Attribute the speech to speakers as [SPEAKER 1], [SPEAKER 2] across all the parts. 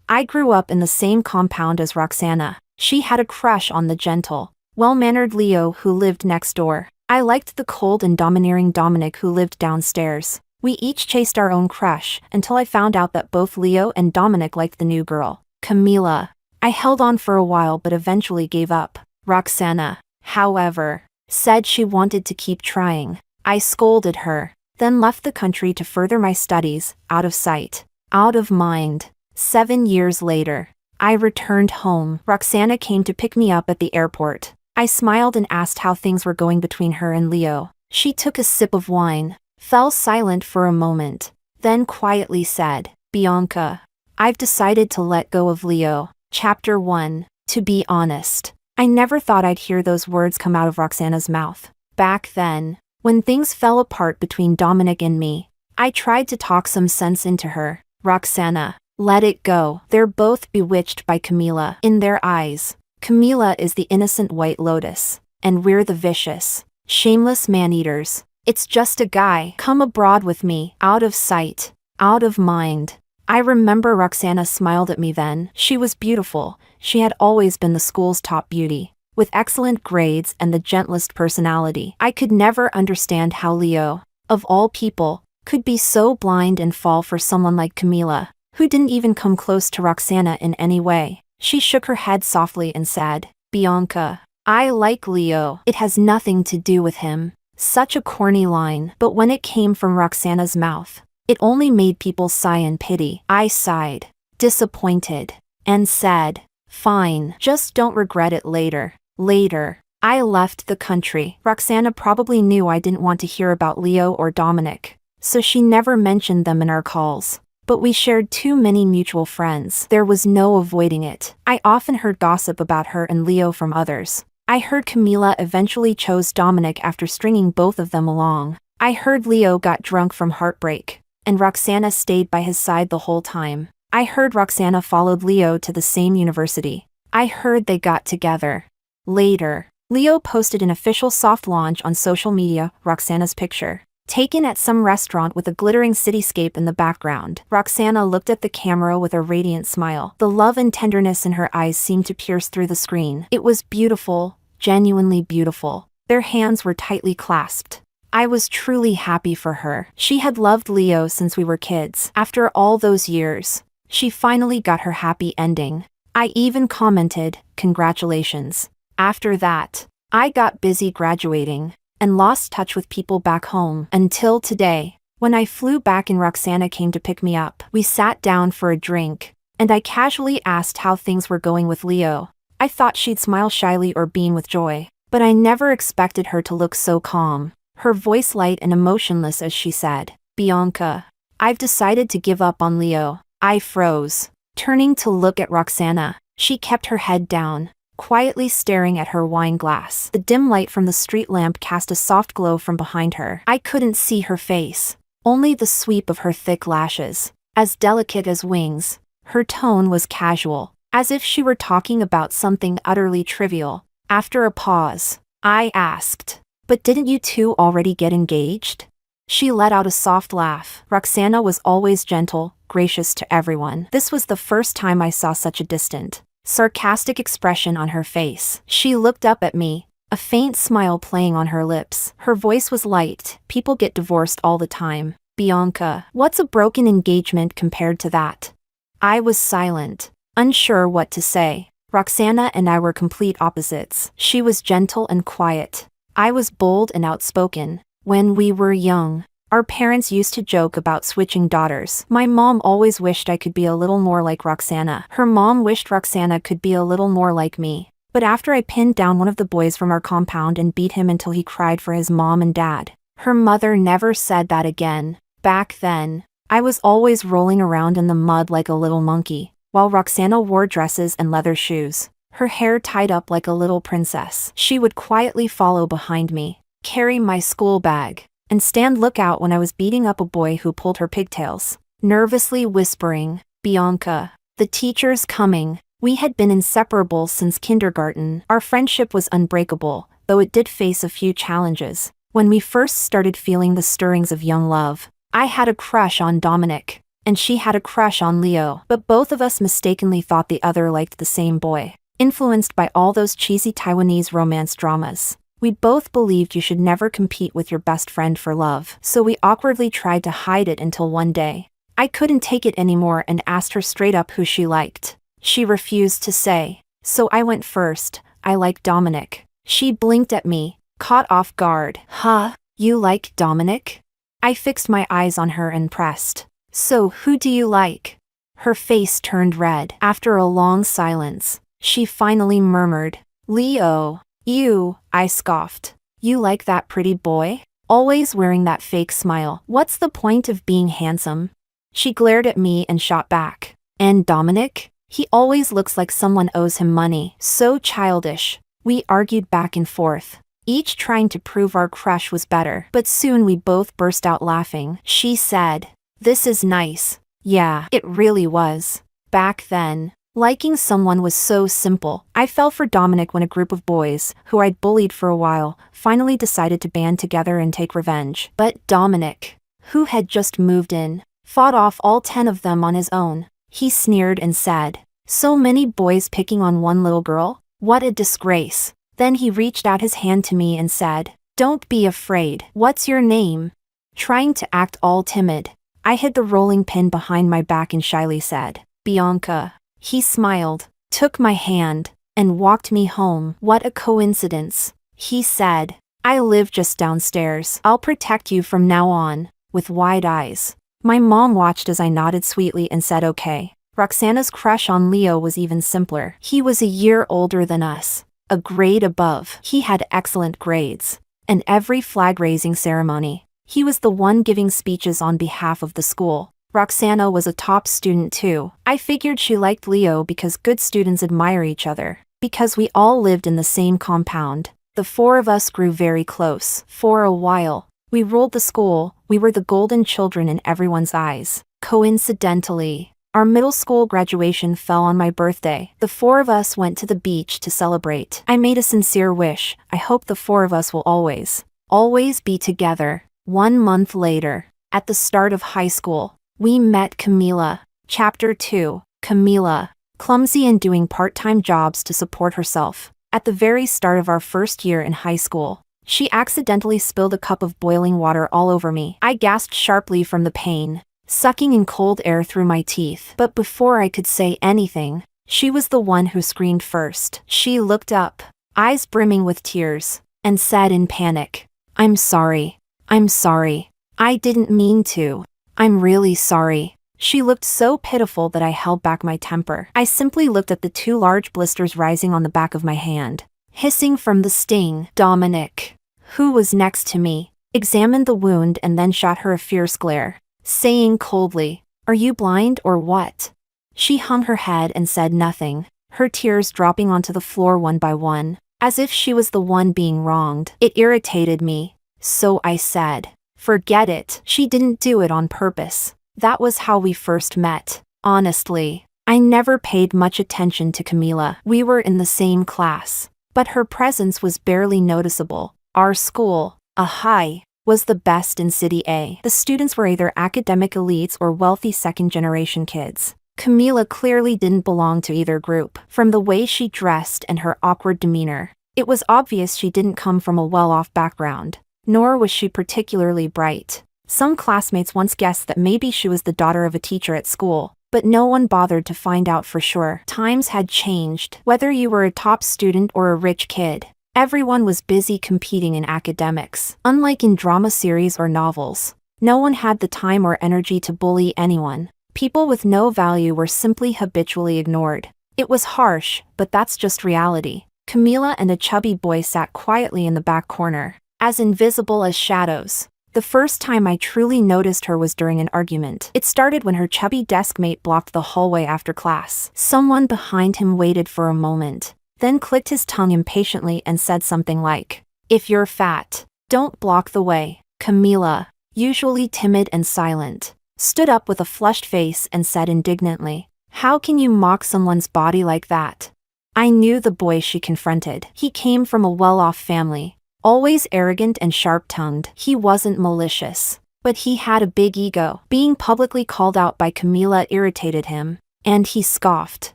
[SPEAKER 1] I grew up in the same compound as Roxana. She had a crush on the gentle, well-mannered Leo who lived next door. I liked the cold and domineering Dominic who lived downstairs. We each chased our own crush until I found out that both Leo and Dominic liked the new girl, Camila. I held on for a while but eventually gave up. Roxana, however, said she wanted to keep trying. I scolded her, then left the country to further my studies, out of sight, out of mind. 7 years later, I returned home. Roxana came to pick me up at the airport. I smiled and asked how things were going between her and Leo. She took a sip of wine, fell silent for a moment, then quietly said, "Bianca, I've decided to let go of Leo." Chapter 1. To be honest, I never thought I'd hear those words come out of Roxana's mouth. Back then, when things fell apart between Dominic and me, I tried to talk some sense into her. "Roxana, let it go. They're both bewitched by Camila. In their eyes, Camila is the innocent white lotus, and we're the vicious, shameless man-eaters. It's just a guy. Come abroad with me, out of sight, out of mind." I remember Roxana smiled at me then. She was beautiful. She had always been the school's top beauty, with excellent grades and the gentlest personality. I could never understand how Leo, of all people, could be so blind and fall for someone like Camila, who didn't even come close to Roxana in any way. She shook her head softly and said, "Bianca, I like Leo. It has nothing to do with him." Such a corny line, but when it came from Roxana's mouth, it only made people sigh in pity. I sighed, disappointed, and said, "Fine, just don't regret it later." Later, I left the country. Roxana probably knew I didn't want to hear about Leo or Dominic, so she never mentioned them in our calls. But we shared too many mutual friends. There was no avoiding it. I often heard gossip about her and Leo from others. I heard Camila eventually chose Dominic after stringing both of them along. I heard Leo got drunk from heartbreak, and Roxana stayed by his side the whole time. I heard Roxana followed Leo to the same university. I heard they got together. Later, Leo posted an official soft launch on social media, Roxana's picture, taken at some restaurant with a glittering cityscape in the background. Roxana looked at the camera with a radiant smile. The love and tenderness in her eyes seemed to pierce through the screen. It was beautiful, genuinely beautiful. Their hands were tightly clasped. I was truly happy for her. She had loved Leo since we were kids. After all those years, she finally got her happy ending. I even commented, "Congratulations." After that, I got busy graduating and lost touch with people back home until today. When I flew back and Roxana came to pick me up, we sat down for a drink, and I casually asked how things were going with Leo. I thought she'd smile shyly or beam with joy, but I never expected her to look so calm, her voice light and emotionless as she said, "Bianca, I've decided to give up on Leo." I froze, turning to look at Roxana. She kept her head down, quietly staring at her wine glass. The dim light from the street lamp cast a soft glow from behind her. I couldn't see her face, only the sweep of her thick lashes, as delicate as wings. Her tone was casual, as if she were talking about something utterly trivial. After a pause, I asked, "But didn't you two already get engaged?" She let out a soft laugh. Roxana was always gentle, gracious to everyone. This was the first time I saw such a distant, sarcastic expression on her face. She looked up at me, a faint smile playing on her lips. Her voice was light. "People get divorced all the time. Bianca, what's a broken engagement compared to that?" I was silent, unsure what to say. Roxana and I were complete opposites. She was gentle and quiet. I was bold and outspoken. When we were young, our parents used to joke about switching daughters. My mom always wished I could be a little more like Roxana. Her mom wished Roxana could be a little more like me. But after I pinned down one of the boys from our compound and beat him until he cried for his mom and dad, her mother never said that again. Back then, I was always rolling around in the mud like a little monkey, while Roxana wore dresses and leather shoes, her hair tied up like a little princess. She would quietly follow behind me, carry my school bag, and stand lookout when I was beating up a boy who pulled her pigtails, nervously whispering, "Bianca, the teacher's coming." We had been inseparable since kindergarten. Our friendship was unbreakable, though it did face a few challenges. When we first started feeling the stirrings of young love, I had a crush on Dominic. and she had a crush on Leo, but both of us mistakenly thought the other liked the same boy. Influenced by all those cheesy Taiwanese romance dramas, we both believed you should never compete with your best friend for love, so we awkwardly tried to hide it until one day I couldn't take it anymore and asked her straight up who she liked. She refused to say, so I went first. I like Dominic. She blinked at me, caught off guard. Huh? You like Dominic? I fixed my eyes on her and pressed. So who do you like? Her face turned red. After a long silence, she finally murmured, Leo. You, I scoffed. You like that pretty boy? Always wearing that fake smile. What's the point of being handsome? She glared at me and shot back. And Dominic? He always looks like someone owes him money. So childish. We argued back and forth, each trying to prove our crush was better. But soon we both burst out laughing. She said, this is nice. Yeah, it really was. Back then, liking someone was so simple. I fell for Dominic when a group of boys, who I'd bullied for a while, finally decided to band together and take revenge. But Dominic, who had just moved in, fought off all 10 of them on his own. He sneered and said, so many boys picking on one little girl? What a disgrace. Then he reached out his hand to me and said, don't be afraid. What's your name? Trying to act all timid, I hid the rolling pin behind my back and shyly said, Bianca. He smiled, took my hand, and walked me home. What a coincidence. He said, I live just downstairs. I'll protect you from now on. With wide eyes, my mom watched as I nodded sweetly and said okay. Roxana's crush on Leo was even simpler. He was a year older than us, a grade above. He had excellent grades, and every flag-raising ceremony, he was the one giving speeches on behalf of the school. Roxana was a top student too. I figured she liked Leo because good students admire each other. Because we all lived in the same compound, the four of us grew very close. For a while, we ruled the school. We were the golden children in everyone's eyes. Coincidentally, our middle school graduation fell on my birthday. The four of us went to the beach to celebrate. I made a sincere wish. I hope the four of us will always be together. 1 month later, at the start of high school, we met Camila. Chapter 2. Camila, clumsy and doing part-time jobs to support herself. At the very start of our first year in high school, she accidentally spilled a cup of boiling water all over me. I gasped sharply from the pain, sucking in cold air through my teeth. But before I could say anything, she was the one who screamed first. She looked up, eyes brimming with tears, and said in panic, I'm sorry. I'm sorry. I didn't mean to. I'm really sorry. She looked so pitiful that I held back my temper. I simply looked at the 2 large blisters rising on the back of my hand, hissing from the sting. Dominic, who was next to me, examined the wound and then shot her a fierce glare, saying coldly, are you blind or what? She hung her head and said nothing, her tears dropping onto the floor one by one, as if she was the one being wronged. It irritated me. So I said, forget it. She didn't do it on purpose. That was how we first met. Honestly, I never paid much attention to Camila. We were in the same class, but her presence was barely noticeable. Our school, a high, was the best in City A. The students were either academic elites or wealthy second-generation kids. Camila clearly didn't belong to either group. From the way she dressed and her awkward demeanor, it was obvious she didn't come from a well-off background. Nor was she particularly bright. Some classmates once guessed that maybe she was the daughter of a teacher at school, but no one bothered to find out for sure. Times had changed. Whether you were a top student or a rich kid, everyone was busy competing in academics. Unlike in drama series or novels, no one had the time or energy to bully anyone. People with no value were simply habitually ignored. It was harsh, but that's just reality. Camila and a chubby boy sat quietly in the back corner, as invisible as shadows. The first time I truly noticed her was during an argument. It started when her chubby desk mate blocked the hallway after class. Someone behind him waited for a moment, then clicked his tongue impatiently and said something like, if you're fat, don't block the way. Camila, usually timid and silent, stood up with a flushed face and said indignantly, how can you mock someone's body like that? I knew the boy she confronted. He came from a well-off family, always arrogant and sharp-tongued. He wasn't malicious, But he had a big ego. Being publicly called out by Camila irritated him, and he scoffed.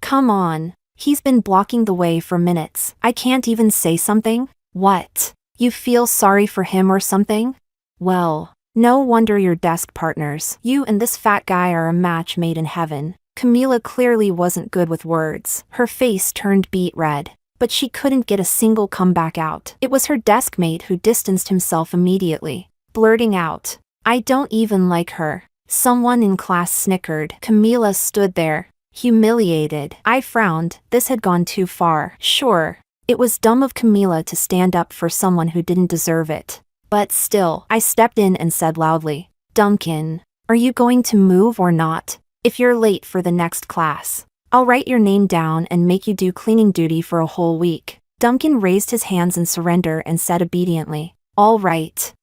[SPEAKER 1] Come on. He's been blocking the way for minutes. I can't even say something? What? You feel sorry for him or something? Well, no wonder you're desk partners. You and this fat guy are a match made in heaven. Camila clearly wasn't good with words. Her face turned beet red, but she couldn't get a single comeback out. It was her desk mate who distanced himself immediately, blurting out, I don't even like her. Someone in class snickered. Camila stood there, humiliated. I frowned. This had gone too far. Sure, it was dumb of Camila to stand up for someone who didn't deserve it. But still, I stepped in and said loudly, Duncan, are you going to move or not? If you're late for the next class, I'll write your name down and make you do cleaning duty for a whole week. Duncan raised his hands in surrender and said obediently, all right,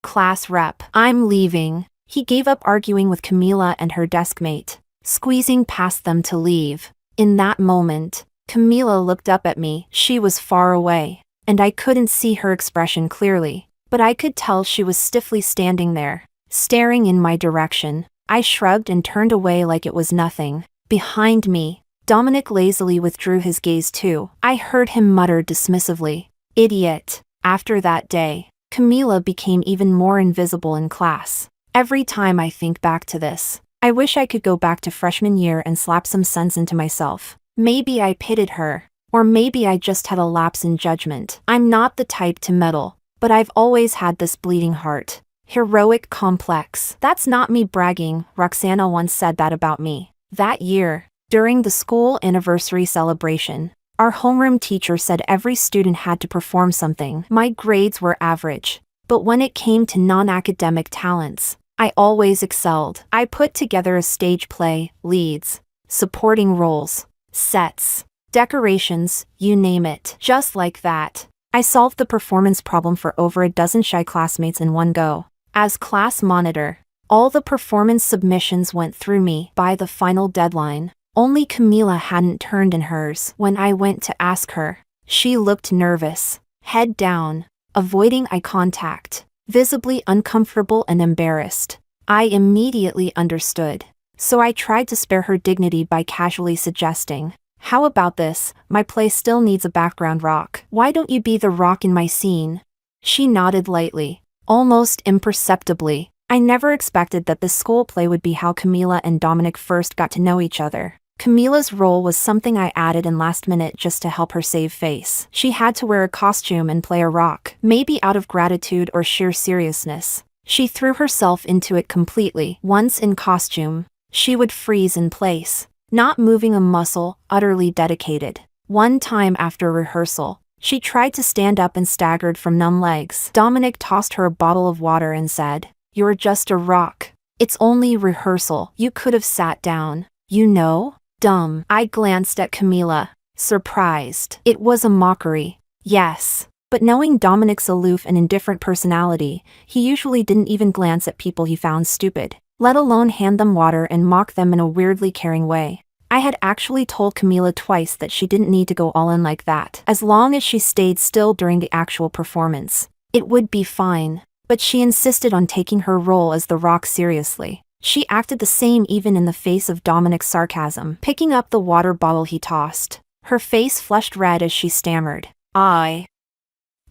[SPEAKER 1] class rep, I'm leaving. He gave up arguing with Camila and her desk mate, squeezing past them to leave. In that moment, Camila looked up at me. She was far away, and I couldn't see her expression clearly, but I could tell she was stiffly standing there, staring in my direction. I shrugged and turned away like it was nothing. Behind me, Dominic lazily withdrew his gaze too. I heard him mutter dismissively, idiot. After that day, Camila became even more invisible in class. Every time I think back to this, I wish I could go back to freshman year and slap some sense into myself. Maybe I pitied her, or maybe I just had a lapse in judgment. I'm not the type to meddle, but I've always had this bleeding heart. Heroic complex. That's not me bragging. Roxana once said that about me. That year, during the school anniversary celebration, our homeroom teacher said every student had to perform something. My grades were average, but when it came to non-academic talents, I always excelled. I put together a stage play, leads, supporting roles, sets, decorations, you name it. Just like that, I solved the performance problem for over a dozen shy classmates in one go. As class monitor, all the performance submissions went through me by the final deadline. Only Camila hadn't turned in hers. When I went to ask her, she looked nervous, head down, avoiding eye contact, visibly uncomfortable and embarrassed. I immediately understood, so I tried to spare her dignity by casually suggesting, how about this? My play still needs a background rock. Why don't you be the rock in my scene? She nodded lightly, almost imperceptibly. I never expected that this school play would be how Camila and Dominic first got to know each other. Camila's role was something I added in last minute just to help her save face. She had to wear a costume and play a rock, maybe out of gratitude or sheer seriousness. She threw herself into it completely. Once in costume, she would freeze in place, not moving a muscle, utterly dedicated. One time after rehearsal, she tried to stand up and staggered from numb legs. Dominic tossed her a bottle of water and said, "You're just a rock. It's only rehearsal. You could have sat down. You know? Dumb." I glanced at Camila, surprised. It was a mockery. Yes. But knowing Dominic's aloof and indifferent personality, he usually didn't even glance at people he found stupid, let alone hand them water and mock them in a weirdly caring way. I had actually told Camila twice that she didn't need to go all in like that. As long as she stayed still during the actual performance, it would be fine. But she insisted on taking her role as the rock seriously. She acted the same even in the face of Dominic's sarcasm, picking up the water bottle he tossed. Her face flushed red as she stammered, I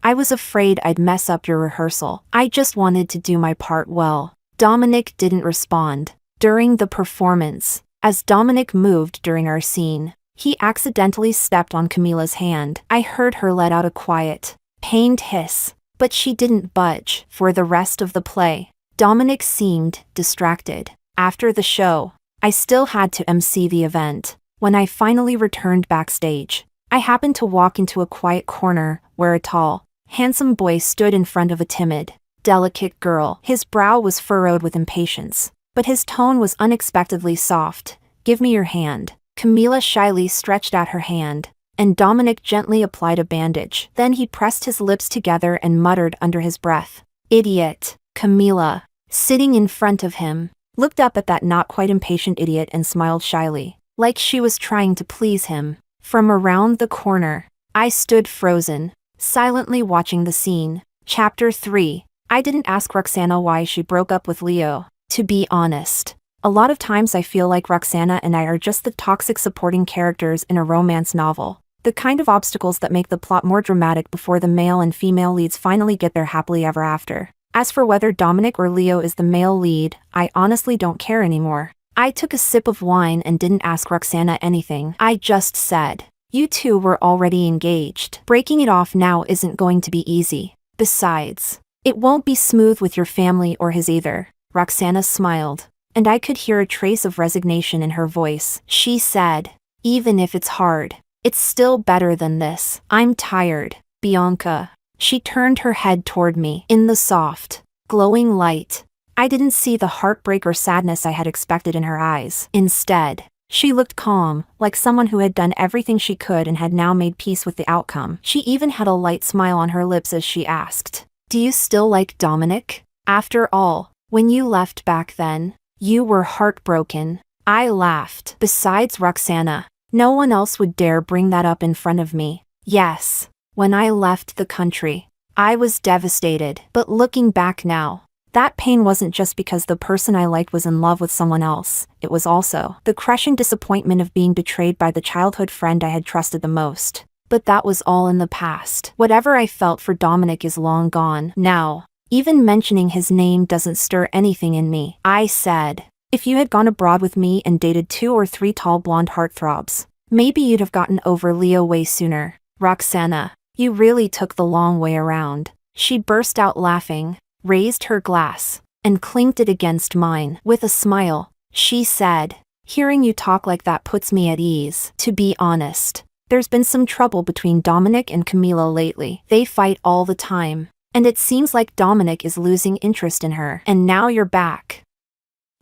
[SPEAKER 1] was afraid I'd mess up your rehearsal. I just wanted to do my part well." Dominic didn't respond. During the performance, as Dominic moved during our scene, he accidentally stepped on Camila's hand. I heard her let out a quiet, pained hiss, but she didn't budge. For the rest of the play, Dominic seemed distracted. After the show, I still had to MC the event. When I finally returned backstage, I happened to walk into a quiet corner where a tall, handsome boy stood in front of a timid, delicate girl. His brow was furrowed with impatience, but his tone was unexpectedly soft. "Give me your hand." Camila shyly stretched out her hand, and Dominic gently applied a bandage. Then he pressed his lips together and muttered under his breath, "Idiot." Camila, sitting in front of him, looked up at that not quite impatient idiot and smiled shyly, like she was trying to please him. From around the corner, I stood frozen, silently watching the scene. Chapter 3. I didn't ask Roxana why she broke up with Leo. To be honest, a lot of times I feel like Roxana and I are just the toxic supporting characters in a romance novel. The kind of obstacles that make the plot more dramatic before the male and female leads finally get their happily ever after. As for whether Dominic or Leo is the male lead, I honestly don't care anymore. I took a sip of wine and didn't ask Roxana anything. I just said, "You two were already engaged. Breaking it off now isn't going to be easy. Besides, it won't be smooth with your family or his either." Roxana smiled, and I could hear a trace of resignation in her voice. She said, "Even if it's hard, it's still better than this. I'm tired, Bianca." She turned her head toward me. In the soft, glowing light, I didn't see the heartbreak or sadness I had expected in her eyes. Instead, she looked calm, like someone who had done everything she could and had now made peace with the outcome. She even had a light smile on her lips as she asked, "Do you still like Dominic? After all, when you left back then, you were heartbroken." I laughed. Besides Roxana, no one else would dare bring that up in front of me. Yes, when I left the country, I was devastated. But looking back now, that pain wasn't just because the person I liked was in love with someone else. It was also the crushing disappointment of being betrayed by the childhood friend I had trusted the most. But that was all in the past. Whatever I felt for Dominic is long gone. Now, even mentioning his name doesn't stir anything in me. I said, "If you had gone abroad with me and dated 2 or 3 tall blonde heartthrobs, maybe you'd have gotten over Leo way sooner." Roxana, you really took the long way around. She burst out laughing, raised her glass, and clinked it against mine. With a smile, she said, "Hearing you talk like that puts me at ease. To be honest, there's been some trouble between Dominic and Camila lately. They fight all the time, and it seems like Dominic is losing interest in her. And now you're back.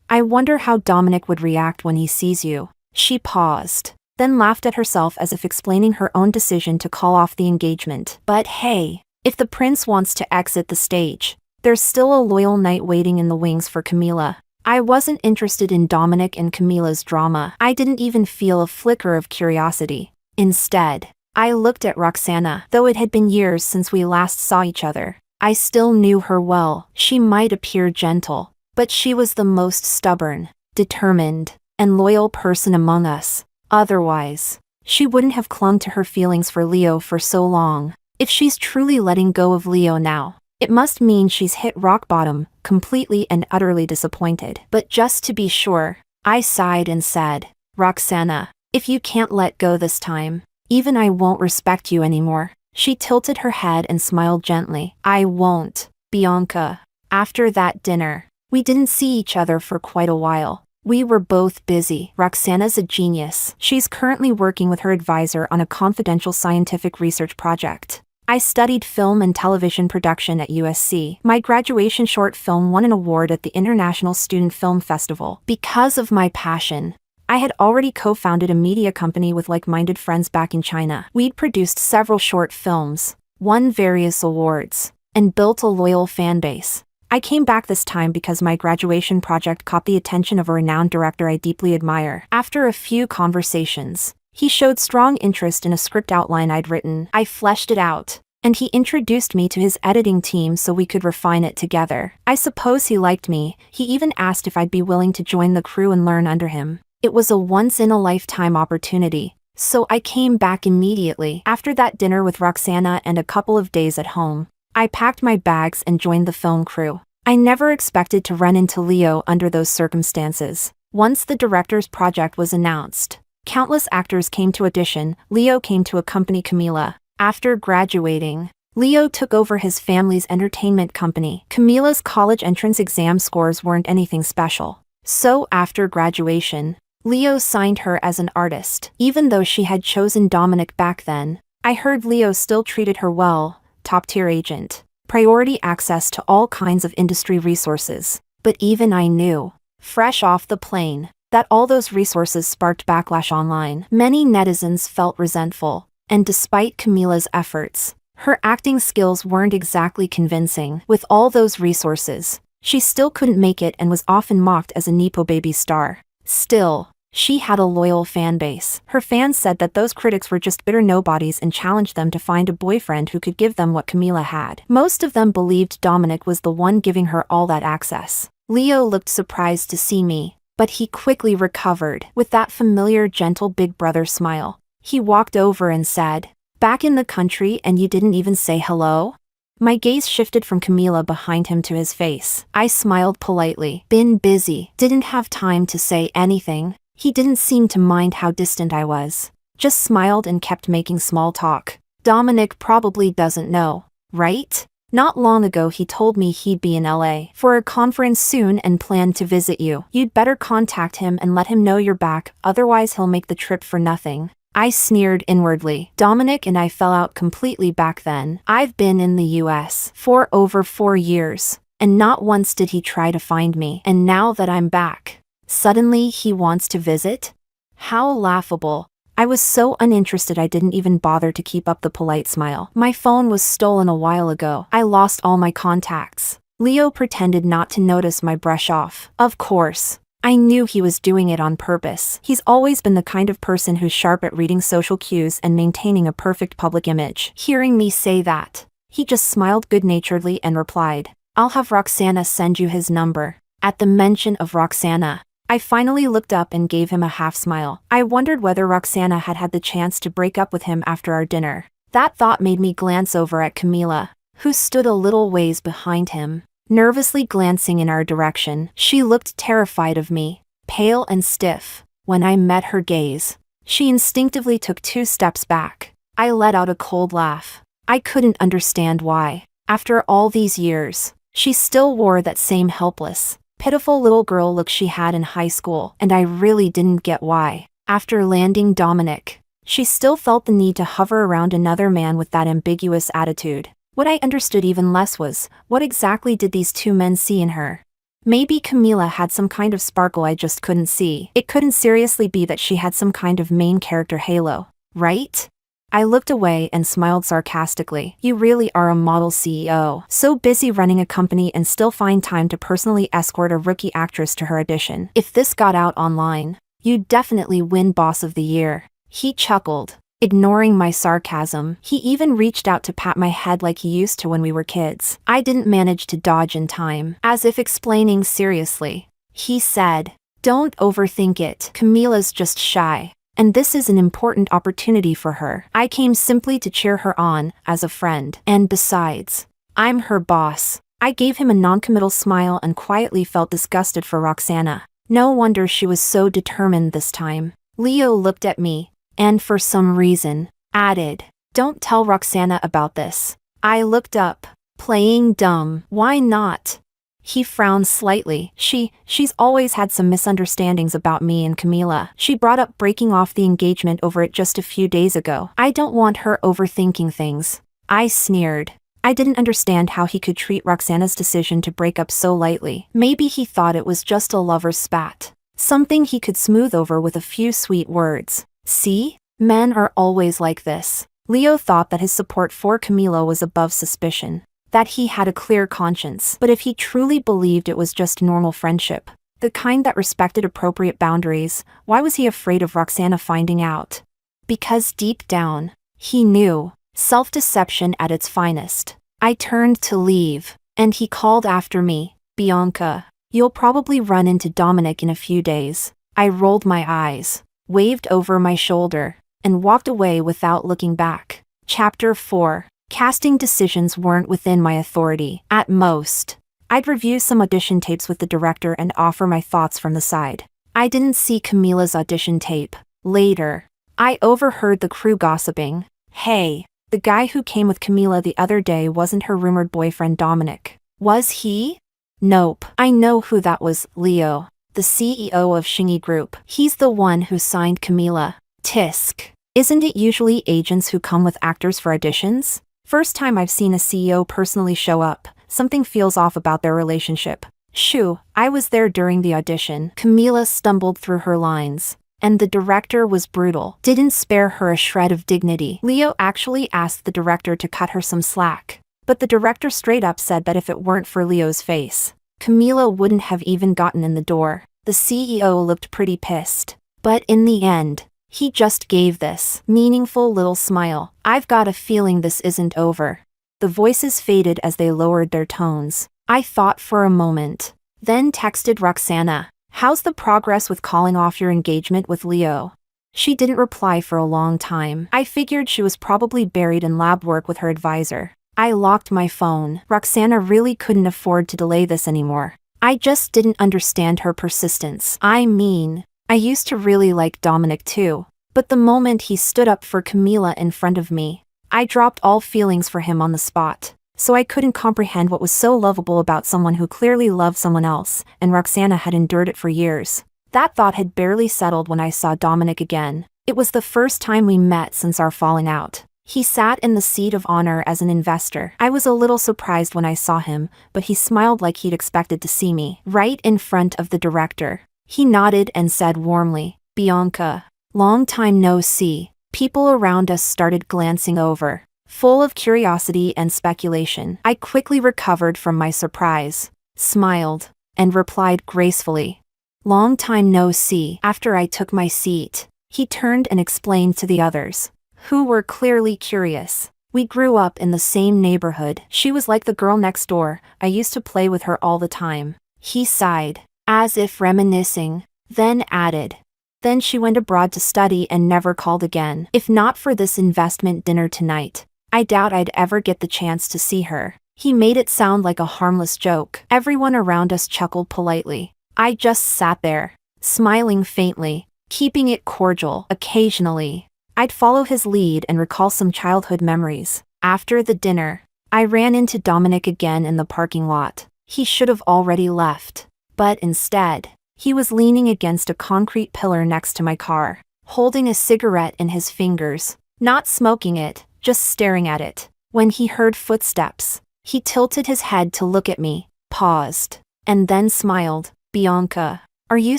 [SPEAKER 1] I wonder how Dominic would react when he sees you." She paused, then laughed at herself as if explaining her own decision to call off the engagement. But hey, if the prince wants to exit the stage, there's still a loyal knight waiting in the wings for Camila. I wasn't interested in Dominic and Camila's drama. I didn't even feel a flicker of curiosity. Instead, I looked at Roxana. Though it had been years since we last saw each other, I still knew her well. She might appear gentle, but she was the most stubborn, determined, and loyal person among us. Otherwise, she wouldn't have clung to her feelings for Leo for so long. If she's truly letting go of Leo now, it must mean she's hit rock bottom, completely and utterly disappointed. But just to be sure, I sighed and said, "Roxana, if you can't let go this time, even I won't respect you anymore." She tilted her head and smiled gently. "I won't, Bianca." After that dinner, we didn't see each other for quite a while. We were both busy. Roxana's a genius. She's currently working with her advisor on a confidential scientific research project. I studied film and television production at USC. My graduation short film won an award at the International Student Film Festival. Because of my passion, I had already co-founded a media company with like-minded friends back in China. We'd produced several short films, won various awards, and built a loyal fan base. I came back this time because my graduation project caught the attention of a renowned director I deeply admire. After a few conversations, he showed strong interest in a script outline I'd written. I fleshed it out, and he introduced me to his editing team so we could refine it together. I suppose he liked me. He even asked if I'd be willing to join the crew and learn under him. It was a once-in-a-lifetime opportunity, so I came back immediately. After that dinner with Roxana and a couple of days at home, I packed my bags and joined the film crew. I never expected to run into Leo under those circumstances. Once the director's project was announced, countless actors came to audition. Leo came to accompany Camila. After graduating, Leo took over his family's entertainment company. Camila's college entrance exam scores weren't anything special. So after graduation, Leo signed her as an artist. Even though she had chosen Dominic back then, I heard Leo still treated her well. Top-tier agent, priority access to all kinds of industry resources. But even I knew, fresh off the plane, that all those resources sparked backlash online. Many netizens felt resentful, and despite Camila's efforts, her acting skills weren't exactly convincing. With all those resources, she still couldn't make it and was often mocked as a Nepo baby star. Still, She had a loyal fan base. Her fans said that those critics were just bitter nobodies and challenged them to find a boyfriend who could give them what Camila had. Most of them believed Dominic was the one giving her all that access. Leo looked surprised to see me, but he quickly recovered. With that familiar gentle big brother smile, he walked over and said, "Back in the country and you didn't even say hello?" My gaze shifted from Camila behind him to his face. I smiled politely. "Been busy. Didn't have time to say anything." He didn't seem to mind how distant I was. Just smiled and kept making small talk. "Dominic probably doesn't know, right? Not long ago he told me he'd be in LA for a conference soon and planned to visit you. You'd better contact him and let him know you're back, otherwise he'll make the trip for nothing." I sneered inwardly. Dominic and I fell out completely back then. I've been in the US for over 4 years, and not once did he try to find me. And now that I'm back, suddenly he wants to visit? How laughable. I was so uninterested I didn't even bother to keep up the polite smile. My phone was stolen a while ago. I lost all my contacts. Leo pretended not to notice my brush off. Of course. I knew he was doing it on purpose. He's always been the kind of person who's sharp at reading social cues and maintaining a perfect public image. Hearing me say that, he just smiled good-naturedly and replied, "I'll have Roxana send you his number." At the mention of Roxana, I finally looked up and gave him a half smile. I wondered whether Roxana had had the chance to break up with him after our dinner. That thought made me glance over at Camila, who stood a little ways behind him, nervously glancing in our direction. She looked terrified of me, pale and stiff. When I met her gaze, she instinctively took 2 steps back. I let out a cold laugh. I couldn't understand why. After all these years, she still wore that same helpless, pitiful little girl look she had in high school, and I really didn't get why. After landing Dominic, she still felt the need to hover around another man with that ambiguous attitude. What I understood even less was, what exactly did these 2 men see in her? Maybe Camila had some kind of sparkle I just couldn't see. It couldn't seriously be that she had some kind of main character halo, right? I looked away and smiled sarcastically. "You really are a model CEO. So busy running a company and still find time to personally escort a rookie actress to her audition. If this got out online, you'd definitely win Boss of the Year." He chuckled, ignoring my sarcasm. He even reached out to pat my head like he used to when we were kids. I didn't manage to dodge in time. As if explaining seriously, he said, "Don't overthink it. Camila's just shy, and this is an important opportunity for her. I came simply to cheer her on, as a friend. And besides, I'm her boss." I gave him a non-committal smile and quietly felt disgusted for Roxana. No wonder she was so determined this time. Leo looked at me, and for some reason, added, "Don't tell Roxana about this." I looked up, playing dumb. "Why not?" He frowned slightly. She's always had some misunderstandings about me and Camila. She brought up breaking off the engagement over it just a few days ago. I don't want her overthinking things. I sneered. I didn't understand how he could treat Roxana's decision to break up so lightly. Maybe he thought it was just a lover's spat, something he could smooth over with a few sweet words. See? Men are always like this. Leo thought that his support for Camila was above suspicion, that he had a clear conscience. But if he truly believed it was just normal friendship, the kind that respected appropriate boundaries, why was he afraid of Roxana finding out? Because deep down, he knew. Self-deception at its finest. I turned to leave, and he called after me, "Bianca, you'll probably run into Dominic in a few days." I rolled my eyes, waved over my shoulder, and walked away without looking back. Chapter 4. Casting decisions weren't within my authority. At most, I'd review some audition tapes with the director and offer my thoughts from the side. I didn't see Camila's audition tape. Later, I overheard the crew gossiping. "Hey, the guy who came with Camila the other day wasn't her rumored boyfriend Dominic. Was he?" "Nope. I know who that was, Leo, the CEO of Shingy Group. He's the one who signed Camila." Tisk. Isn't it usually agents who come with actors for auditions? First time I've seen a CEO personally show up. Something feels off about their relationship. "Shoo, I was there during the audition." Camila stumbled through her lines, and the director was brutal. Didn't spare her a shred of dignity. Leo actually asked the director to cut her some slack, but the director straight up said that if it weren't for Leo's face, Camila wouldn't have even gotten in the door. The CEO looked pretty pissed. But in the end, he just gave this meaningful little smile. I've got a feeling this isn't over. The voices faded as they lowered their tones. I thought for a moment, then texted Roxana, "How's the progress with calling off your engagement with Leo?" She didn't reply for a long time. I figured she was probably buried in lab work with her advisor. I locked my phone. Roxana really couldn't afford to delay this anymore. I just didn't understand her persistence. I mean, I used to really like Dominic too. But the moment he stood up for Camila in front of me, I dropped all feelings for him on the spot. So I couldn't comprehend what was so lovable about someone who clearly loved someone else, and Roxana had endured it for years. That thought had barely settled when I saw Dominic again. It was the first time we met since our falling out. He sat in the seat of honor as an investor. I was a little surprised when I saw him, but he smiled like he'd expected to see me, right in front of the director. He nodded and said warmly, "Bianca, long time no see." People around us started glancing over, full of curiosity and speculation. I quickly recovered from my surprise, smiled, and replied gracefully, "Long time no see." After I took my seat, he turned and explained to the others, who were clearly curious. "We grew up in the same neighborhood. She was like the girl next door. I used to play with her all the time." He sighed, as if reminiscing, then added, "Then she went abroad to study and never called again. If not for this investment dinner tonight, I doubt I'd ever get the chance to see her." He made it sound like a harmless joke. Everyone around us chuckled politely. I just sat there, smiling faintly, keeping it cordial. Occasionally, I'd follow his lead and recall some childhood memories. After the dinner, I ran into Dominic again in the parking lot. He should have already left, but instead, he was leaning against a concrete pillar next to my car, holding a cigarette in his fingers, not smoking it, just staring at it. When he heard footsteps, he tilted his head to look at me, paused, and then smiled. "Bianca, are you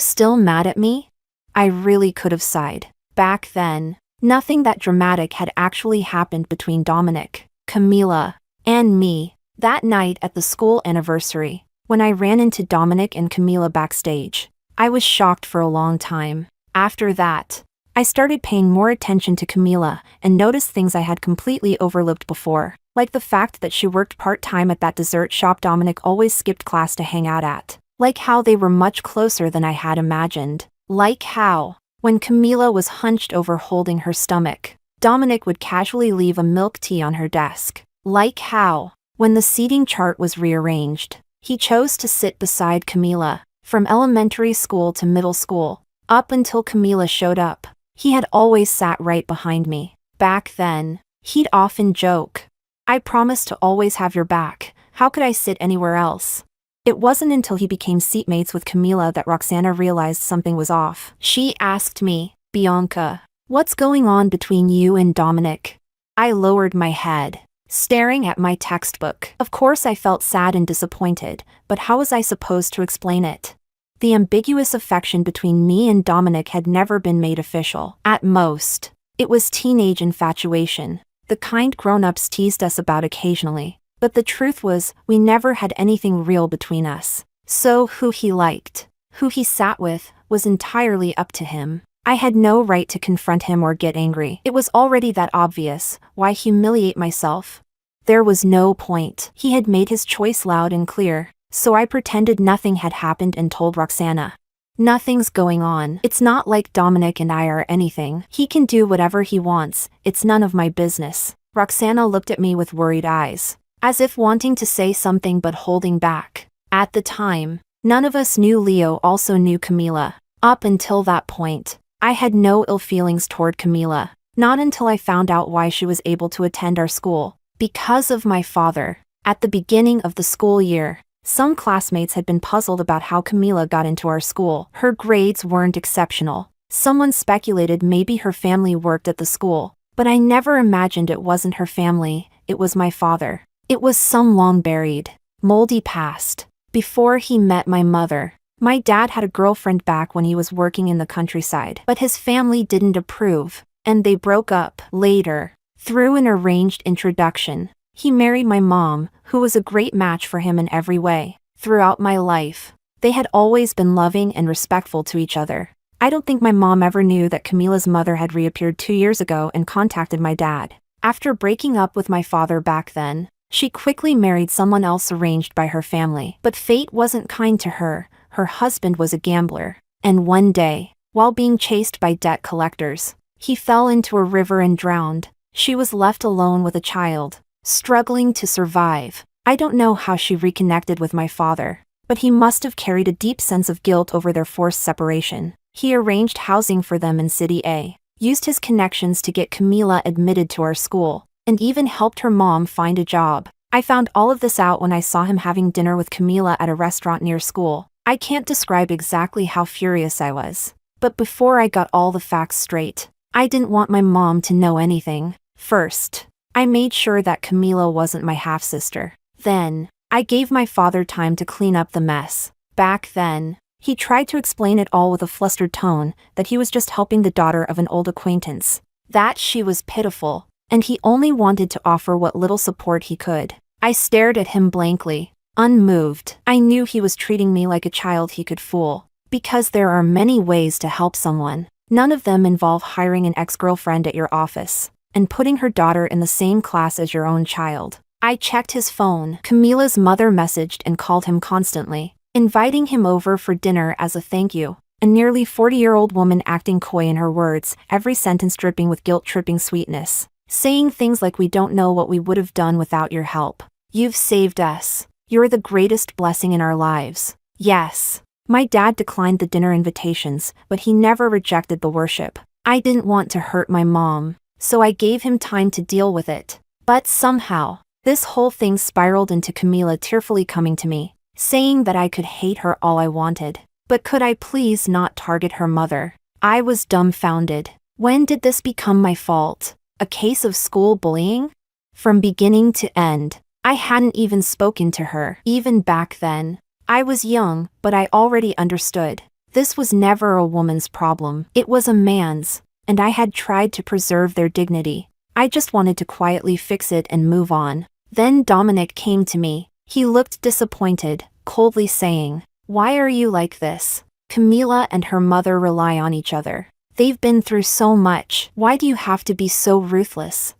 [SPEAKER 1] still mad at me?" I really could have sighed. Back then, nothing that dramatic had actually happened between Dominic, Camila, and me. That night at the school anniversary, when I ran into Dominic and Camila backstage, I was shocked for a long time. After that, I started paying more attention to Camila and noticed things I had completely overlooked before, like the fact that she worked part-time at that dessert shop Dominic always skipped class to hang out at, like how they were much closer than I had imagined, like how, when Camila was hunched over holding her stomach, Dominic would casually leave a milk tea on her desk, like how, when the seating chart was rearranged, he chose to sit beside Camila. From elementary school to middle school, up until Camila showed up, he had always sat right behind me. Back then, he'd often joke, "I promise to always have your back. How could I sit anywhere else?" It wasn't until he became seatmates with Camila that Roxana realized something was off. She asked me, "Bianca, what's going on between you and Dominic?" I lowered my head, staring at my textbook. Of course I felt sad and disappointed, but how was I supposed to explain it? The ambiguous affection between me and Dominic had never been made official. At most, it was teenage infatuation, the kind grown-ups teased us about occasionally. But the truth was, we never had anything real between us. So who he liked, who he sat with, was entirely up to him. I had no right to confront him or get angry. It was already that obvious. Why humiliate myself? There was no point. He had made his choice loud and clear, so I pretended nothing had happened and told Roxana, "Nothing's going on. It's not like Dominic and I are anything. He can do whatever he wants. It's none of my business." Roxana looked at me with worried eyes, as if wanting to say something but holding back. At the time, none of us knew Leo also knew Camila. Up until that point, I had no ill feelings toward Camila, not until I found out why she was able to attend our school. Because of my father. At the beginning of the school year, some classmates had been puzzled about how Camila got into our school. Her grades weren't exceptional. Someone speculated maybe her family worked at the school, but I never imagined it wasn't her family, it was my father. It was some long-buried, moldy past. Before he met my mother, my dad had a girlfriend back when he was working in the countryside, but his family didn't approve, and they broke up. Later, through an arranged introduction, he married my mom, who was a great match for him in every way. Throughout my life, they had always been loving and respectful to each other. I don't think my mom ever knew that Camila's mother had reappeared 2 years ago and contacted my dad. After breaking up with my father back then, she quickly married someone else arranged by her family. But fate wasn't kind to her. Her husband was a gambler. And one day, while being chased by debt collectors, he fell into a river and drowned. She was left alone with a child, struggling to survive. I don't know how she reconnected with my father, but he must have carried a deep sense of guilt over their forced separation. He arranged housing for them in City A, used his connections to get Camila admitted to our school, and even helped her mom find a job. I found all of this out when I saw him having dinner with Camila at a restaurant near school. I can't describe exactly how furious I was, but before I got all the facts straight, I didn't want my mom to know anything. First, I made sure that Camila wasn't my half-sister. Then, I gave my father time to clean up the mess. Back then, he tried to explain it all with a flustered tone, that he was just helping the daughter of an old acquaintance, that she was pitiful, and he only wanted to offer what little support he could. I stared at him blankly, unmoved. I knew he was treating me like a child he could fool, because there are many ways to help someone. None of them involve hiring an ex-girlfriend at your office and putting her daughter in the same class as your own child. I checked his phone. Camila's mother messaged and called him constantly, inviting him over for dinner as a thank you. A nearly 40-year-old woman acting coy in her words, every sentence dripping with guilt-tripping sweetness, saying things like, "We don't know what we would have done without your help. You've saved us. You're the greatest blessing in our lives." Yes. My dad declined the dinner invitations, but he never rejected the worship. I didn't want to hurt my mom, so I gave him time to deal with it. But somehow, this whole thing spiraled into Camila tearfully coming to me, saying that I could hate her all I wanted, but could I please not target her mother? I was dumbfounded. When did this become my fault? A case of school bullying? From beginning to end, I hadn't even spoken to her. Even back then, I was young, but I already understood. This was never a woman's problem. It was a man's, and I had tried to preserve their dignity. I just wanted to quietly fix it and move on. Then Dominic came to me. He looked disappointed, coldly saying, "Why are you like this? Camila and her mother rely on each other. They've been through so much. Why do you have to be so ruthless?"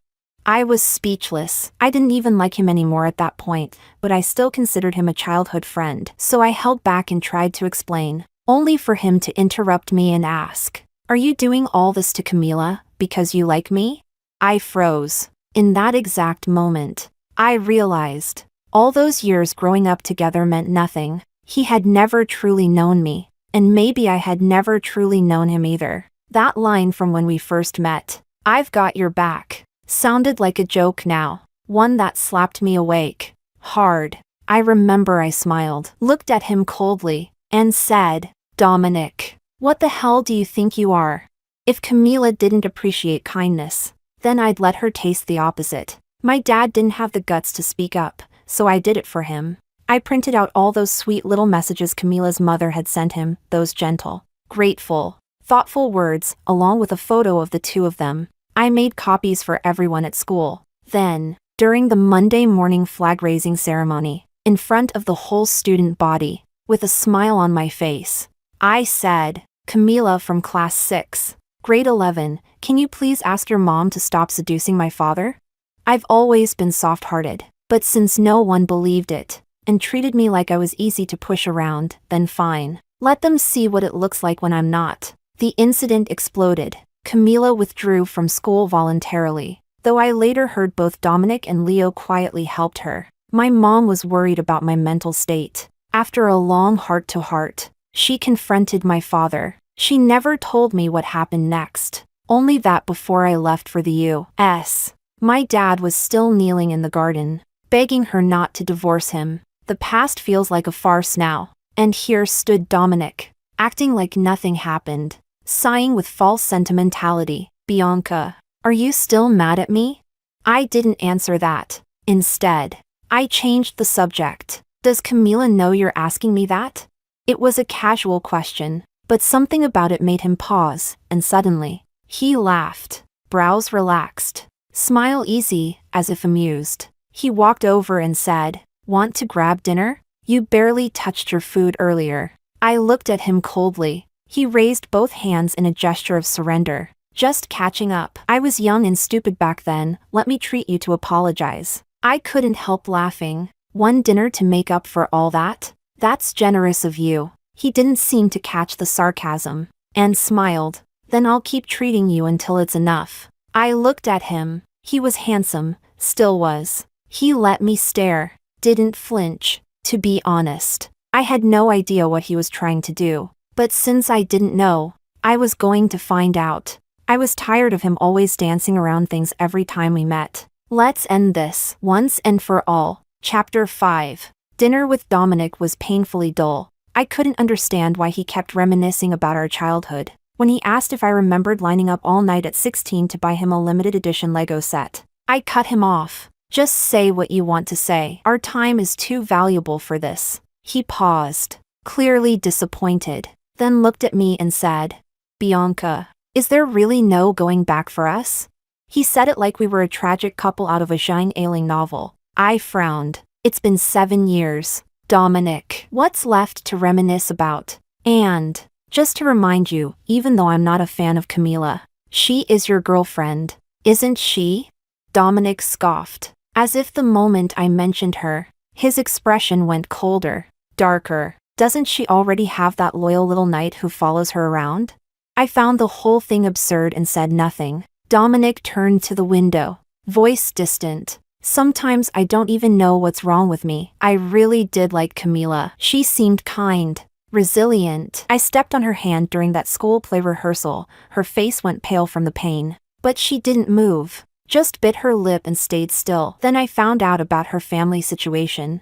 [SPEAKER 1] I was speechless. I didn't even like him anymore at that point, but I still considered him a childhood friend. So I held back and tried to explain, only for him to interrupt me and ask, "Are you doing all this to Camila because you like me?" I froze. In that exact moment, I realized all those years growing up together meant nothing. He had never truly known me, and maybe I had never truly known him either. That line from when we first met, "I've got your back," sounded like a joke now, one that slapped me awake, hard. I remember I smiled, looked at him coldly, and said, "Dominic, what the hell do you think you are?" If Camila didn't appreciate kindness, then I'd let her taste the opposite. My dad didn't have the guts to speak up, so I did it for him. I printed out all those sweet little messages Camila's mother had sent him, those gentle, grateful, thoughtful words, along with a photo of the two of them. I made copies for everyone at school. Then, during the Monday morning flag-raising ceremony, in front of the whole student body, with a smile on my face, I said, "Camila from class 6, grade 11, can you please ask your mom to stop seducing my father?" I've always been soft-hearted, but since no one believed it, and treated me like I was easy to push around, then fine. Let them see what it looks like when I'm not. The incident exploded. Camila withdrew from school voluntarily, though I later heard both Dominic and Leo quietly helped her. My mom was worried about my mental state. After a long heart-to-heart, she confronted my father. She never told me what happened next, only that before I left for the U.S., my dad was still kneeling in the garden, begging her not to divorce him. The past feels like a farce now, and here stood Dominic, acting like nothing happened, sighing with false sentimentality. "Bianca, are you still mad at me?" I didn't answer that. Instead, I changed the subject. "Does Camila know you're asking me that?" It was a casual question, but something about it made him pause, and suddenly, he laughed, brows relaxed, smile easy, as if amused. He walked over and said, "Want to grab dinner? You barely touched your food earlier." I looked at him coldly. He raised both hands in a gesture of surrender. Just catching up. I was young and stupid back then, let me treat you to apologize. I couldn't help laughing. One dinner to make up for all that? That's generous of you. He didn't seem to catch the sarcasm, and smiled. Then I'll keep treating you until it's enough. I looked at him. He was handsome, still was. He let me stare, didn't flinch. To be honest, I had no idea what he was trying to do. But since I didn't know, I was going to find out. I was tired of him always dancing around things every time we met. Let's end this, once and for all. Chapter 5. Dinner with Dominic was painfully dull. I couldn't understand why he kept reminiscing about our childhood. When he asked if I remembered lining up all night at 16 to buy him a limited edition Lego set, I cut him off. Just say what you want to say. Our time is too valuable for this. He paused, clearly disappointed, then looked at me and said, Bianca, is there really no going back for us? He said it like we were a tragic couple out of a Jane Ailing novel. I frowned. It's been 7 years. Dominic, what's left to reminisce about? And, just to remind you, even though I'm not a fan of Camila, she is your girlfriend, isn't she? Dominic scoffed, as if the moment I mentioned her, his expression went colder, darker. Doesn't she already have that loyal little knight who follows her around? I found the whole thing absurd and said nothing. Dominic turned to the window, voice distant. Sometimes I don't even know what's wrong with me. I really did like Camila. She seemed kind, resilient. I stepped on her hand during that school play rehearsal. Her face went pale from the pain. But she didn't move, just bit her lip and stayed still. Then I found out about her family situation.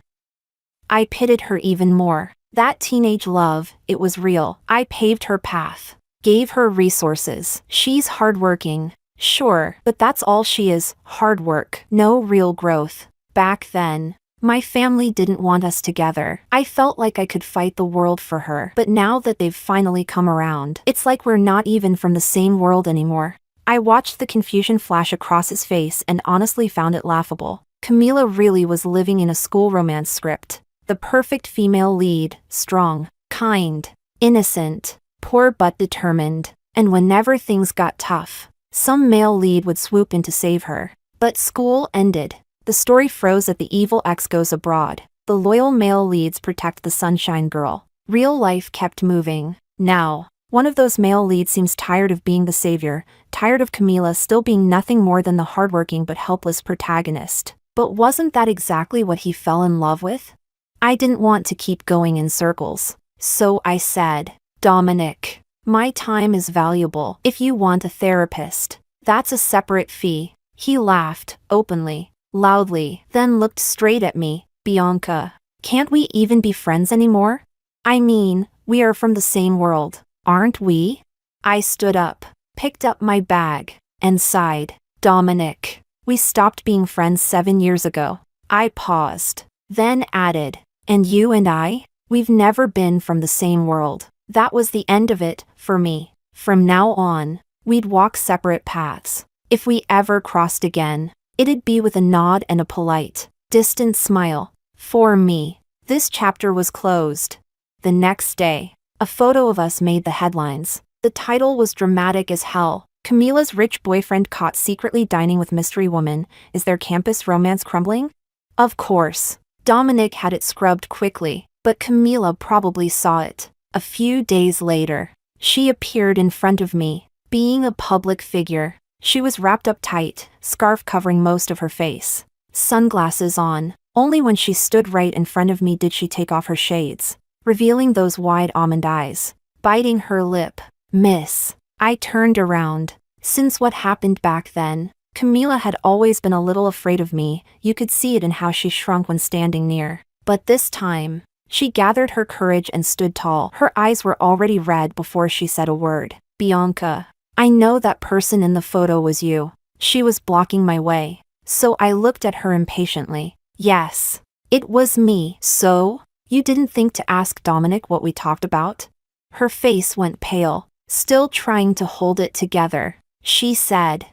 [SPEAKER 1] I pitied her even more. That teenage love, it was real. I paved her path, gave her resources. She's hardworking. Sure, but that's all she is, hard work, no real growth. Back then, my family didn't want us together. I felt like I could fight the world for her. But now that they've finally come around, it's like we're not even from the same world anymore. I watched the confusion flash across his face and honestly found it laughable. Camila really was living in a school romance script. The perfect female lead, strong, kind, innocent, poor but determined. And whenever things got tough, some male lead would swoop in to save her. But school ended. The story froze at the evil ex goes abroad. The loyal male leads protect the sunshine girl. Real life kept moving. Now, one of those male leads seems tired of being the savior, tired of Camila still being nothing more than the hardworking but helpless protagonist. But wasn't that exactly what he fell in love with? I didn't want to keep going in circles. So I said, Dominic, my time is valuable. If you want a therapist, that's a separate fee. He laughed, openly, loudly, then looked straight at me. Bianca, can't we even be friends anymore? I mean, we are from the same world, aren't we? I stood up, picked up my bag, and sighed. Dominic, we stopped being friends 7 years ago. I paused, then added, and you and I? We've never been from the same world. That was the end of it, for me. From now on, we'd walk separate paths. If we ever crossed again, it'd be with a nod and a polite, distant smile. For me, this chapter was closed. The next day, a photo of us made the headlines. The title was dramatic as hell. Camila's rich boyfriend caught secretly dining with mystery woman. Is their campus romance crumbling? Of course, Dominic had it scrubbed quickly, but Camila probably saw it. A few days later, she appeared in front of me. Being a public figure, she was wrapped up tight, scarf covering most of her face. Sunglasses on. Only when she stood right in front of me did she take off her shades, revealing those wide almond eyes. Biting her lip. Miss. I turned around. Since what happened back then, Camila had always been a little afraid of me. You could see it in how she shrunk when standing near. But this time, she gathered her courage and stood tall. Her eyes were already red before she said a word. Bianca, I know that person in the photo was you. She was blocking my way. So I looked at her impatiently. Yes, it was me. So, you didn't think to ask Dominic what we talked about? Her face went pale, still trying to hold it together. She said,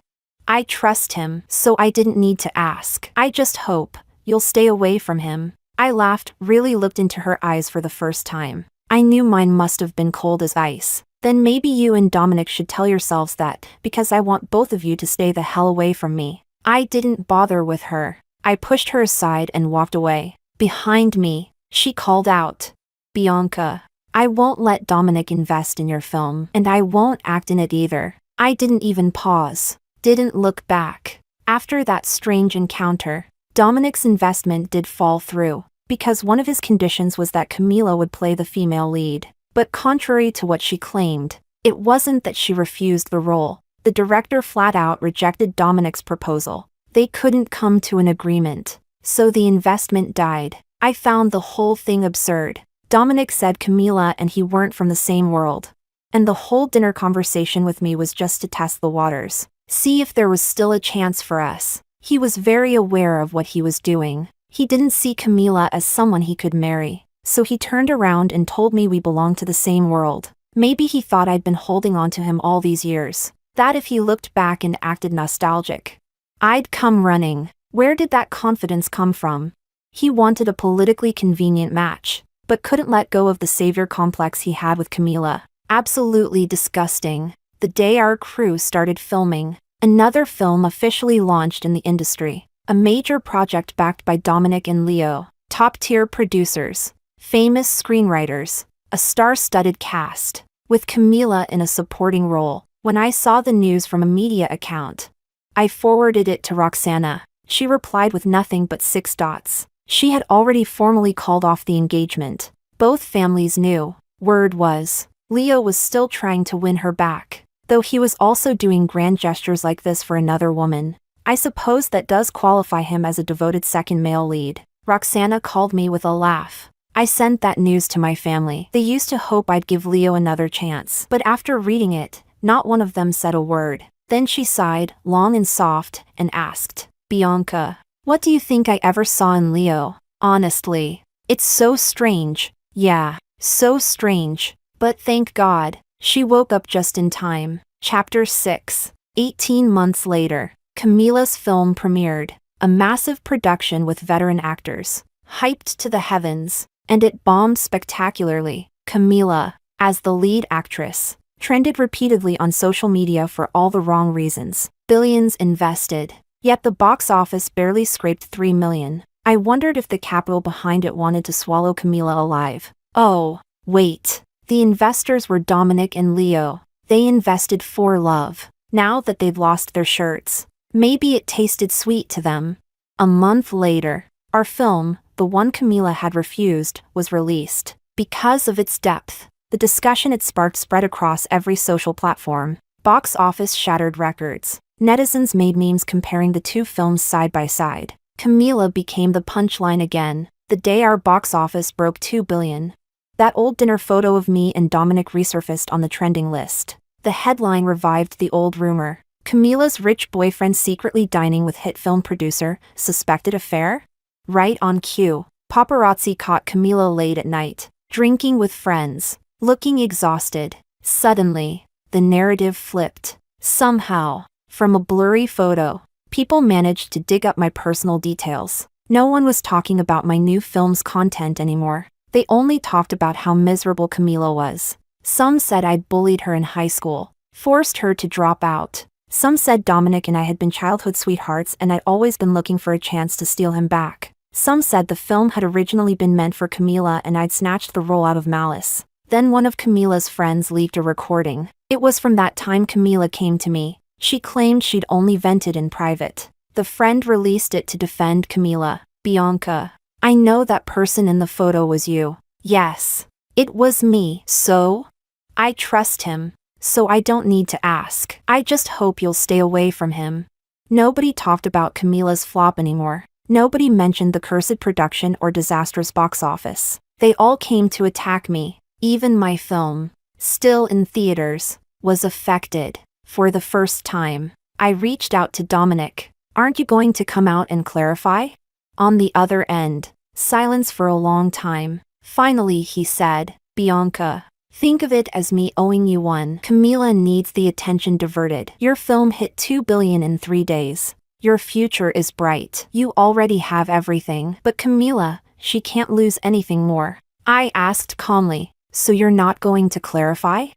[SPEAKER 1] I trust him, so I didn't need to ask. I just hope you'll stay away from him. I laughed, really looked into her eyes for the first time. I knew mine must have been cold as ice. Then maybe you and Dominic should tell yourselves that, because I want both of you to stay the hell away from me. I didn't bother with her. I pushed her aside and walked away. Behind me, she called out. Bianca, I won't let Dominic invest in your film, and I won't act in it either. I didn't even pause. Didn't look back. After that strange encounter, Dominic's investment did fall through, because one of his conditions was that Camila would play the female lead. But contrary to what she claimed, it wasn't that she refused the role. The director flat out rejected Dominic's proposal. They couldn't come to an agreement, so the investment died. I found the whole thing absurd. Dominic said Camila and he weren't from the same world. And the whole dinner conversation with me was just to test the waters, see if there was still a chance for us. He was very aware of what he was doing. He didn't see Camila as someone he could marry, so he turned around and told me we belonged to the same world. Maybe he thought I'd been holding on to him all these years, that if he looked back and acted nostalgic, I'd come running. Where did that confidence come from? He wanted a politically convenient match, but couldn't let go of the savior complex he had with Camila. Absolutely disgusting. The day our crew started filming, another film officially launched in the industry. A major project backed by Dominic and Leo, top-tier producers, famous screenwriters, a star-studded cast, with Camila in a supporting role. When I saw the news from a media account, I forwarded it to Roxana. She replied with nothing but 6 dots. She had already formally called off the engagement. Both families knew. Word was, Leo was still trying to win her back, though he was also doing grand gestures like this for another woman. I suppose that does qualify him as a devoted second male lead. Roxana called me with a laugh. I sent that news to my family. They used to hope I'd give Leo another chance, but after reading it, not one of them said a word. Then she sighed, long and soft, and asked, Bianca, what do you think I ever saw in Leo? Honestly, it's so strange. Yeah, so strange. But thank God, she woke up just in time. Chapter 6. 18 months later, Camila's film premiered, a massive production with veteran actors, hyped to the heavens, and it bombed spectacularly. Camila, as the lead actress, trended repeatedly on social media for all the wrong reasons. Billions invested, yet the box office barely scraped 3 million. I wondered if the capital behind it wanted to swallow Camila alive. Oh, wait. The investors were Dominic and Leo. They invested for love. Now that they'd lost their shirts, maybe it tasted sweet to them. A month later, our film, the one Camila had refused, was released. Because of its depth, the discussion it sparked spread across every social platform. Box office shattered records. Netizens made memes comparing the two films side by side. Camila became the punchline again, the day our box office broke 2 billion. That old dinner photo of me and Dominic resurfaced on the trending list. The headline revived the old rumor. Camila's rich boyfriend secretly dining with hit film producer, suspected affair? Right on cue, paparazzi caught Camila late at night, drinking with friends, looking exhausted. Suddenly, the narrative flipped. Somehow, from a blurry photo, people managed to dig up my personal details. No one was talking about my new film's content anymore. They only talked about how miserable Camila was. Some said I'd bullied her in high school, forced her to drop out. Some said Dominic and I had been childhood sweethearts and I'd always been looking for a chance to steal him back. Some said the film had originally been meant for Camila and I'd snatched the role out of malice. Then one of Camila's friends leaked a recording. It was from that time Camila came to me. She claimed she'd only vented in private. The friend released it to defend Camila. Bianca, I know that person in the photo was you. Yes, it was me. So? I trust him, so I don't need to ask. I just hope you'll stay away from him. Nobody talked about Camila's flop anymore. Nobody mentioned the cursed production or disastrous box office. They all came to attack me. Even my film, still in theaters, was affected. For the first time, I reached out to Dominic. Aren't you going to come out and clarify? On the other end, silence for a long time. Finally he said, Bianca, think of it as me owing you one. Camila needs the attention diverted. Your film hit 2 billion in 3 days. Your future is bright. You already have everything. But Camila, she can't lose anything more. I asked calmly, so you're not going to clarify?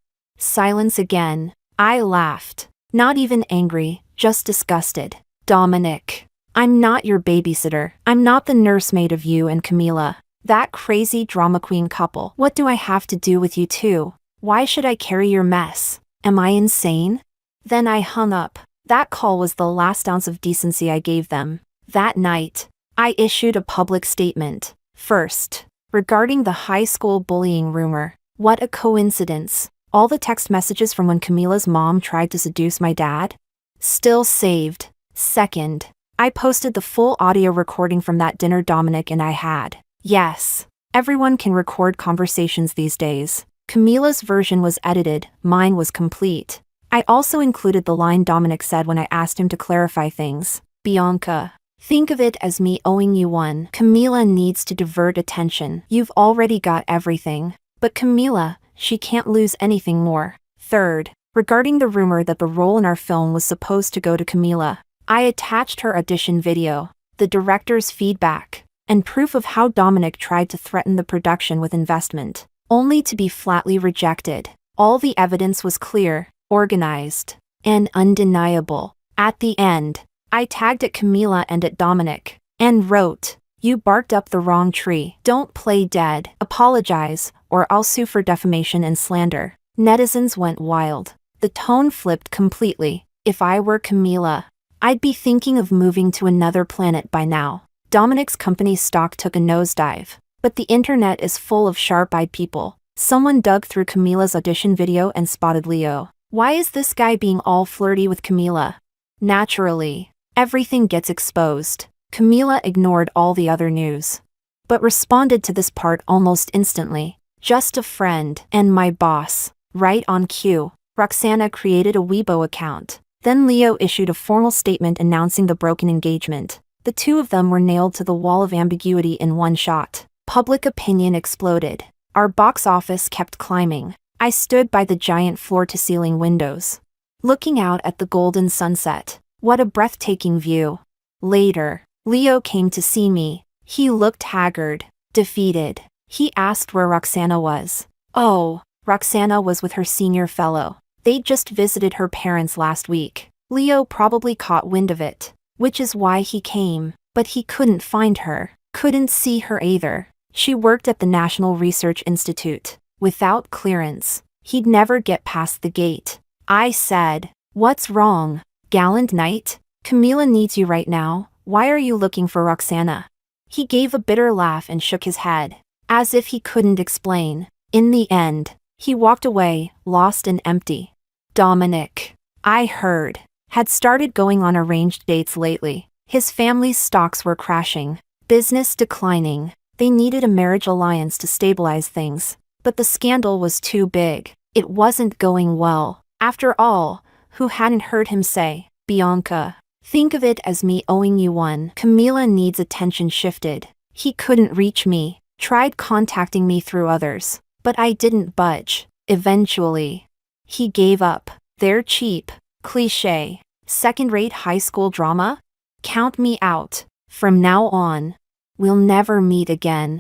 [SPEAKER 1] Silence again. I laughed. Not even angry, just disgusted. Dominic. I'm not your babysitter. I'm not the nursemaid of you and Camila. That crazy drama queen couple. What do I have to do with you two? Why should I carry your mess? Am I insane? Then I hung up. That call was the last ounce of decency I gave them. That night, I issued a public statement. First, regarding the high school bullying rumor. What a coincidence. All the text messages from when Camila's mom tried to seduce my dad? Still saved. Second, I posted the full audio recording from that dinner Dominic and I had. Yes, everyone can record conversations these days. Camila's version was edited, mine was complete. I also included the line Dominic said when I asked him to clarify things. Bianca. Think of it as me owing you one. Camila needs to divert attention. You've already got everything. But Camila, she can't lose anything more. Third, regarding the rumor that the role in our film was supposed to go to Camila, I attached her audition video, the director's feedback, and proof of how Dominic tried to threaten the production with investment, only to be flatly rejected. All the evidence was clear, organized, and undeniable. At the end, I tagged at Camila and at Dominic, and wrote, "You barked up the wrong tree. Don't play dead. Apologize, or I'll sue for defamation and slander." Netizens went wild. The tone flipped completely. If I were Camila, I'd be thinking of moving to another planet by now. Dominic's company's stock took a nosedive. But the internet is full of sharp-eyed people. Someone dug through Camila's audition video and spotted Leo. Why is this guy being all flirty with Camila? Naturally, everything gets exposed. Camila ignored all the other news, but responded to this part almost instantly. Just a friend and my boss. Right on cue. Roxana created a Weibo account. Then Leo issued a formal statement announcing the broken engagement. The two of them were nailed to the wall of ambiguity in one shot. Public opinion exploded. Our box office kept climbing. I stood by the giant floor-to-ceiling windows, looking out at the golden sunset. What a breathtaking view. Later, Leo came to see me. He looked haggard, defeated. He asked where Roxana was. Oh, Roxana was with her senior fellow. They'd just visited her parents last week. Leo probably caught wind of it, which is why he came, but he couldn't find her, couldn't see her either. She worked at the National Research Institute. Without clearance, he'd never get past the gate. I said, "What's wrong? Gallant knight? Camila needs you right now. Why are you looking for Roxana?" He gave a bitter laugh and shook his head, as if he couldn't explain. In the end, he walked away, lost and empty. Dominic, I heard, had started going on arranged dates lately. His family's stocks were crashing, business declining. They needed a marriage alliance to stabilize things. But the scandal was too big. It wasn't going well. After all, who hadn't heard him say, "Bianca, think of it as me owing you one." Camila needs attention shifted. He couldn't reach me, tried contacting me through others, but I didn't budge. Eventually, he gave up. They're cheap, cliché, second-rate high school drama? Count me out. From now on, we'll never meet again.